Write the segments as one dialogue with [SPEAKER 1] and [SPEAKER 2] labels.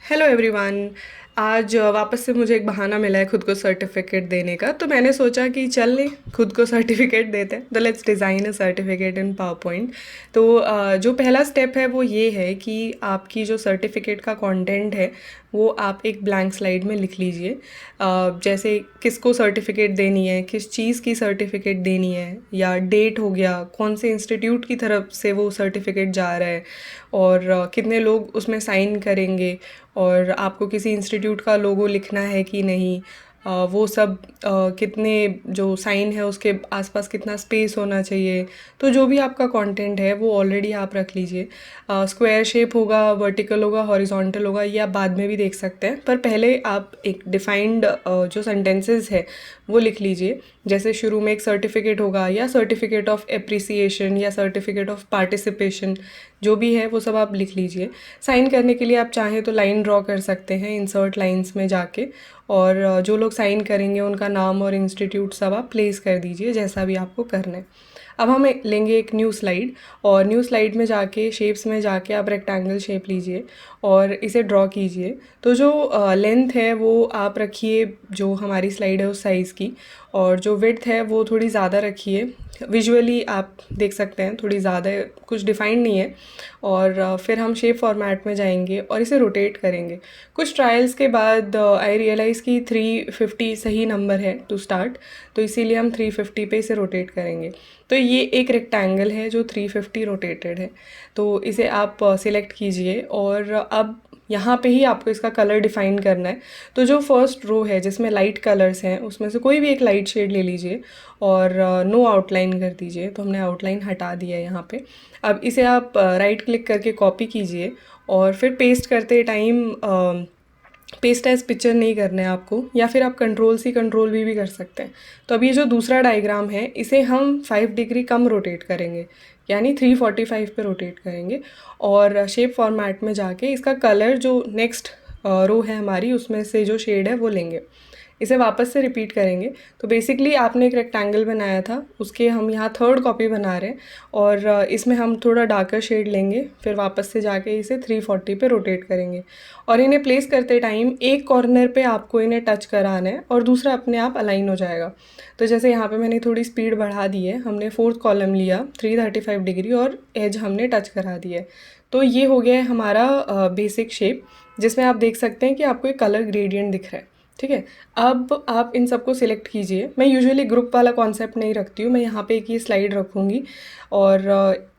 [SPEAKER 1] Hello everyone. आज वापस से मुझे एक बहाना मिला है खुद को सर्टिफिकेट देने का, तो मैंने सोचा कि चल ले खुद को सर्टिफिकेट देते हैं। तो let's design a certificate in power point. तो जो पहला स्टेप है वो ये है कि आपकी जो सर्टिफिकेट का कंटेंट है वो आप एक ब्लैंक स्लाइड में लिख लीजिए। जैसे किसको सर्टिफिकेट देनी है, किस चीज़ की सर्टिफिकेट देनी है, या डेट हो गया, कौन से इंस्टीट्यूट की तरफ से वो सर्टिफिकेट जा रहा है, और कितने लोग उसमें साइन करेंगे, और आपको किसी इंस्टीट्यूट का लोगो लिखना है कि नहीं, वो सब कितने जो साइन है उसके आसपास कितना स्पेस होना चाहिए। तो जो भी आपका कंटेंट है वो ऑलरेडी आप रख लीजिए। स्क्वायर शेप होगा, वर्टिकल होगा, हॉरिजॉन्टल होगा, ये आप बाद में भी देख सकते हैं, पर पहले आप एक डिफाइंड जो सेंटेंसेस है वो लिख लीजिए। जैसे शुरू में एक सर्टिफिकेट होगा, या सर्टिफिकेट ऑफ एप्रिसिएशन, या सर्टिफिकेट ऑफ पार्टिसिपेशन, जो भी है वो सब आप लिख लीजिए। साइन करने के लिए आप चाहें तो लाइन ड्रॉ कर सकते हैं इंसर्ट लाइंस में जाके, और जो लोग साइन करेंगे उनका नाम और इंस्टीट्यूट सब आप प्लेस कर दीजिए, जैसा भी आपको करना है। अब हम लेंगे एक न्यू स्लाइड, और न्यू स्लाइड में जाके शेप्स में जाके आप रेक्टेंगल शेप लीजिए और इसे ड्रॉ कीजिए। तो जो लेंथ है वो आप रखिए जो हमारी स्लाइड है उस साइज़ की, और जो विड्थ है वो थोड़ी ज़्यादा रखिए। विजुअली आप देख सकते हैं थोड़ी ज़्यादा, कुछ डिफाइंड नहीं है। और फिर हम शेप फॉर्मेट में जाएंगे और इसे रोटेट करेंगे। कुछ ट्रायल्स के बाद आई रियलाइज़ कि 350 सही नंबर है टू स्टार्ट, तो इसीलिए हम 350 पे इसे रोटेट करेंगे। तो ये एक रेक्टेंगल है जो 350 रोटेटेड है, तो इसे आप सिलेक्ट कीजिए। और अब यहाँ पे ही आपको इसका कलर डिफाइन करना है। तो जो फर्स्ट रो है जिसमें लाइट कलर्स हैं उसमें से कोई भी एक लाइट शेड ले लीजिए और नो आउटलाइन कर दीजिए। तो हमने आउटलाइन हटा दिया है यहाँ पे। अब इसे आप राइट क्लिक करके कॉपी कीजिए, और फिर पेस्ट करते टाइम पेस्ट एज पिक्चर नहीं करना है आपको, या फिर आप कंट्रोल सी कंट्रोल भी कर सकते हैं। तो अभी जो दूसरा डायग्राम है इसे हम 5 डिग्री कम रोटेट करेंगे, यानी 345 पे रोटेट करेंगे। और शेप फॉर्मेट में जाके इसका कलर जो नेक्स्ट रो है हमारी उसमें से जो शेड है वो लेंगे। इसे वापस से रिपीट करेंगे। तो बेसिकली आपने एक रेक्टेंगल बनाया था, उसके हम यहाँ थर्ड कॉपी बना रहे हैं, और इसमें हम थोड़ा डार्कर शेड लेंगे, फिर वापस से जाके इसे 340 पे रोटेट करेंगे। और इन्हें प्लेस करते टाइम एक कॉर्नर पे आपको इन्हें टच कराना है और दूसरा अपने आप अलाइन हो जाएगा। तो जैसे यहाँ पे मैंने थोड़ी स्पीड बढ़ा दी है, हमने फोर्थ कॉलम लिया 335 डिग्री और एज हमने टच करा दिया है। तो ये हो गया है हमारा बेसिक शेप, जिसमें आप देख सकते हैं कि आपको एक कलर ग्रेडियंट दिख रहा है। ठीक है, अब आप इन सबको सिलेक्ट कीजिए। मैं यूजुअली ग्रुप वाला कॉन्सेप्ट नहीं रखती हूँ, मैं यहाँ पे एक ही स्लाइड रखूँगी, और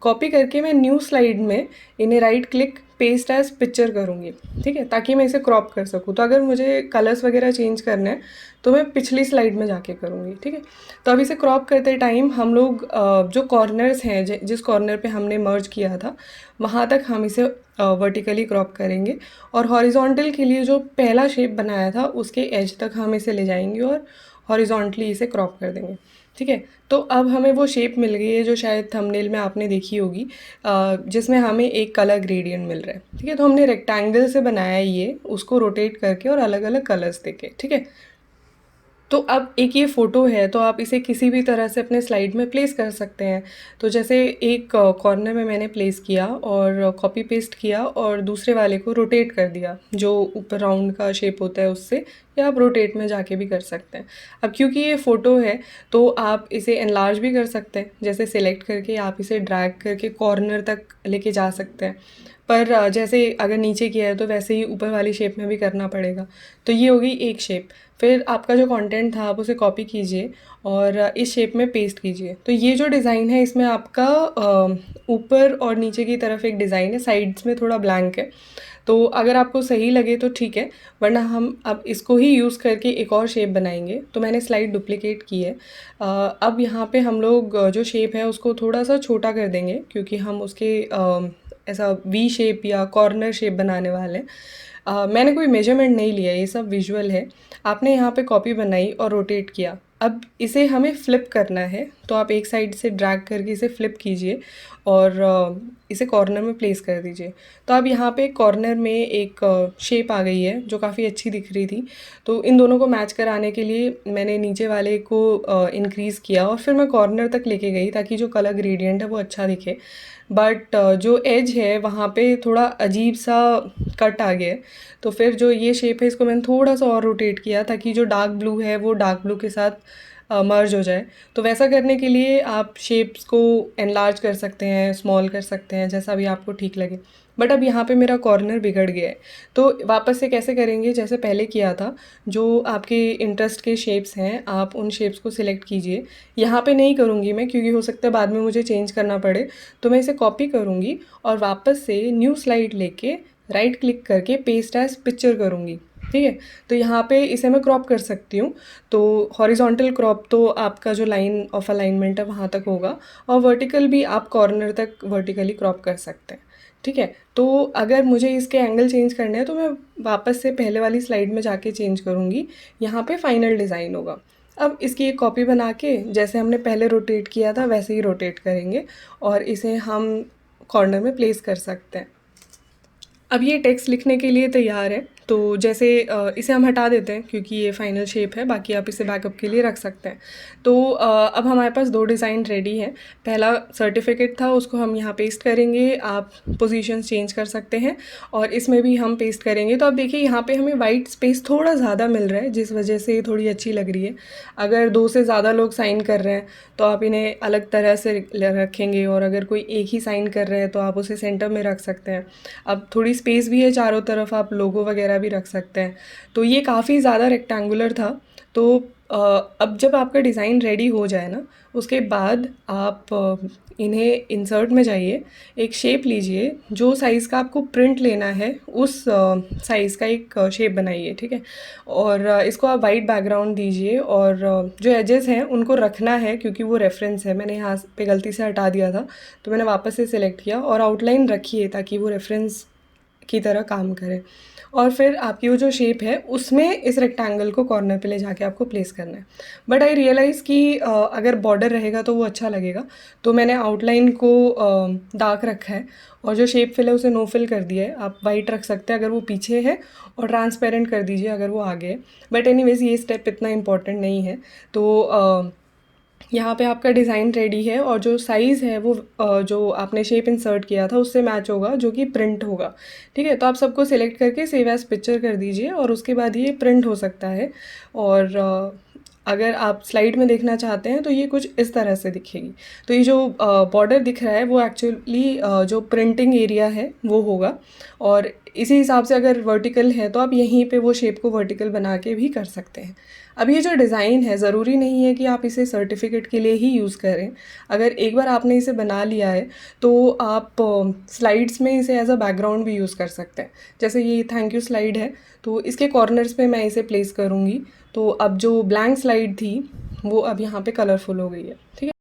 [SPEAKER 1] कॉपी करके मैं न्यू स्लाइड में इन्हें right click paste as picture करूँगी। ठीक है, ताकि मैं इसे क्रॉप कर सकूँ। तो अगर मुझे कलर्स वगैरह चेंज करने हैं तो मैं पिछली स्लाइड में जाके करूँगी। ठीक है, तो अब इसे क्रॉप करते टाइम हम लोग जो कॉर्नर्स हैं, जिस कॉर्नर पे हमने मर्ज किया था वहाँ तक हम इसे वर्टिकली क्रॉप करेंगे, और हॉरिजॉन्टल के लिए जो पहला शेप बनाया था उसके एज तक हम इसे ले जाएंगे और हॉरिजॉन्टली इसे क्रॉप कर देंगे। ठीक है, तो अब हमें वो शेप मिल गई है जो शायद थंबनेल में आपने देखी होगी, जिसमें हमें एक कलर ग्रेडियंट मिल रहा है। ठीक है, तो हमने रेक्टेंगल से बनाया ये, उसको रोटेट करके और अलग अलग कलर्स देके। ठीक है, तो अब एक ये फ़ोटो है, तो आप इसे किसी भी तरह से अपने स्लाइड में प्लेस कर सकते हैं। तो जैसे एक कॉर्नर में मैंने प्लेस किया और कॉपी पेस्ट किया, और दूसरे वाले को रोटेट कर दिया, जो ऊपर राउंड का शेप होता है उससे, या आप रोटेट में जाके भी कर सकते हैं। अब क्योंकि ये फ़ोटो है तो आप इसे एनलार्ज भी कर सकते हैं, जैसे सिलेक्ट करके आप इसे ड्रैग करके कॉर्नर तक लेके जा सकते हैं। पर जैसे अगर नीचे किया है तो वैसे ही ऊपर वाली शेप में भी करना पड़ेगा। तो ये होगी एक शेप। फिर आपका जो कंटेंट था आप उसे कॉपी कीजिए और इस शेप में पेस्ट कीजिए। तो ये जो डिज़ाइन है इसमें आपका ऊपर और नीचे की तरफ एक डिज़ाइन है, साइड्स में थोड़ा ब्लैंक है। तो अगर आपको सही लगे तो ठीक है, वरना हम अब इसको ही यूज़ करके एक और शेप बनाएंगे। तो मैंने स्लाइड डुप्लिकेट की है। अब यहाँ पे हम लोग जो शेप है उसको थोड़ा सा छोटा कर देंगे, क्योंकि हम उसके ऐसा वी शेप या कॉर्नर शेप बनाने वाले हैं। मैंने कोई मेजरमेंट नहीं लिया, ये सब विजुअल है। आपने यहाँ पे कॉपी बनाई और रोटेट किया। अब इसे हमें फ्लिप करना है, तो आप एक साइड से ड्रैग करके इसे फ्लिप कीजिए, और इसे कॉर्नर में प्लेस कर दीजिए। तो अब यहाँ पे कॉर्नर में एक शेप आ गई है जो काफ़ी अच्छी दिख रही थी। तो इन दोनों को मैच कराने के लिए मैंने नीचे वाले को इंक्रीज़ किया और फिर मैं कॉर्नर तक लेके गई ताकि जो कलर ग्रेडियंट है वो अच्छा दिखे। बट जो एज है वहाँ पे थोड़ा अजीब सा कट आ गया है। तो फिर जो ये शेप है इसको मैंने थोड़ा सा और रोटेट किया ताकि जो डार्क ब्लू है वो डार्क ब्लू के साथ मर्ज हो जाए। तो वैसा करने के लिए आप शेप्स को एनलार्ज कर सकते हैं, स्मॉल कर सकते हैं, जैसा भी आपको ठीक लगे। बट अब यहाँ पे मेरा कॉर्नर बिगड़ गया है। तो वापस से कैसे करेंगे, जैसे पहले किया था, जो आपके इंटरेस्ट के शेप्स हैं आप उन शेप्स को सिलेक्ट कीजिए। यहाँ पे नहीं करूँगी मैं क्योंकि हो सकता है बाद में मुझे चेंज करना पड़े। तो मैं इसे कॉपी करूँगी और वापस से न्यू स्लाइड लेके राइट क्लिक करके पेस्ट एज पिक्चर करूँगी। ठीक है, तो यहाँ पे इसे मैं क्रॉप कर सकती हूँ। तो हॉरिजॉन्टल क्रॉप तो आपका जो लाइन ऑफ अलाइनमेंट है वहाँ तक होगा, और वर्टिकल भी आप कॉर्नर तक वर्टिकली क्रॉप कर सकते हैं। ठीक है, तो अगर मुझे इसके एंगल चेंज करने हैं तो मैं वापस से पहले वाली स्लाइड में जाके चेंज करूँगी। यहाँ पे फाइनल डिज़ाइन होगा। अब इसकी एक कॉपी बना के जैसे हमने पहले रोटेट किया था वैसे ही रोटेट करेंगे और इसे हम कॉर्नर में प्लेस कर सकते हैं। अब ये टेक्स्ट लिखने के लिए तैयार है। तो जैसे इसे हम हटा देते हैं क्योंकि ये फाइनल शेप है, बाकी आप इसे बैकअप के लिए रख सकते हैं। तो अब हमारे पास दो डिज़ाइन रेडी हैं। पहला सर्टिफिकेट था, उसको हम यहाँ पेस्ट करेंगे। आप पोजीशंस चेंज कर सकते हैं और इसमें भी हम पेस्ट करेंगे। तो अब देखिए यहाँ पे हमें वाइट स्पेस थोड़ा ज़्यादा मिल रहा है जिस वजह से ये थोड़ी अच्छी लग रही है। अगर दो से ज़्यादा लोग साइन कर रहे हैं तो आप इन्हें अलग तरह से रखेंगे, और अगर कोई एक ही साइन कर रहे हैं तो आप उसे सेंटर में रख सकते हैं। अब थोड़ी स्पेस भी है चारों तरफ, आप लोगो वगैरह भी रख सकते हैं। तो ये काफ़ी ज़्यादा रेक्टेंगुलर था। तो अब जब आपका डिज़ाइन रेडी हो जाए ना, उसके बाद आप इन्हें इंसर्ट में जाइए, एक शेप लीजिए, जो साइज़ का आपको प्रिंट लेना है उस साइज़ का एक शेप बनाइए। ठीक है, और इसको आप वाइट बैकग्राउंड दीजिए, और जो एजेस हैं उनको रखना है क्योंकि वो रेफरेंस है। मैंने यहाँ पे गलती से हटा दिया था तो मैंने वापस से सिलेक्ट किया, और आउटलाइन रखिए ताकि वो रेफरेंस की तरह काम करे। और फिर आपकी वो जो शेप है उसमें इस रेक्टेंगल को कॉर्नर पे ले जाके आपको प्लेस करना है। बट आई रियलाइज़ कि अगर बॉर्डर रहेगा तो वो अच्छा लगेगा, तो मैंने आउटलाइन को डार्क रखा है और जो शेप फिल है उसे नो फिल कर दिया है। आप वाइट रख सकते हैं अगर वो पीछे है, और ट्रांसपेरेंट कर दीजिए अगर वो आगे है। बट एनीवेज ये स्टेप इतना इंपॉर्टेंट नहीं है। तो यहाँ पे आपका डिज़ाइन रेडी है, और जो साइज़ है वो जो आपने शेप इंसर्ट किया था उससे मैच होगा, जो कि प्रिंट होगा। ठीक है, तो आप सबको सिलेक्ट करके सेव एज़ पिक्चर कर दीजिए और उसके बाद ये प्रिंट हो सकता है। और अगर आप स्लाइड में देखना चाहते हैं तो ये कुछ इस तरह से दिखेगी। तो ये जो बॉर्डर दिख रहा है वो एक्चुअली जो प्रिंटिंग एरिया है वो होगा, और इसी हिसाब से अगर वर्टिकल है तो आप यहीं पे वो शेप को वर्टिकल बना के भी कर सकते हैं। अब ये जो डिज़ाइन है ज़रूरी नहीं है कि आप इसे सर्टिफिकेट के लिए ही यूज़ करें। अगर एक बार आपने इसे बना लिया है तो आप स्लाइड्स में इसे एज अ बैकग्राउंड भी यूज़ कर सकते हैं। जैसे ये थैंक यू स्लाइड है, तो इसके कॉर्नर्स पे मैं इसे प्लेस करूँगी। तो अब जो ब्लैंक स्लाइड थी वो अब यहाँ पे कलरफुल हो गई है। ठीक है,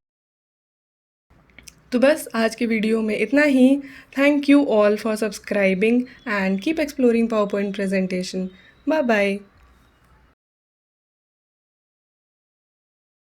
[SPEAKER 1] तो बस आज के वीडियो में इतना ही। Thank you all for subscribing and keep exploring PowerPoint presentation. Bye bye.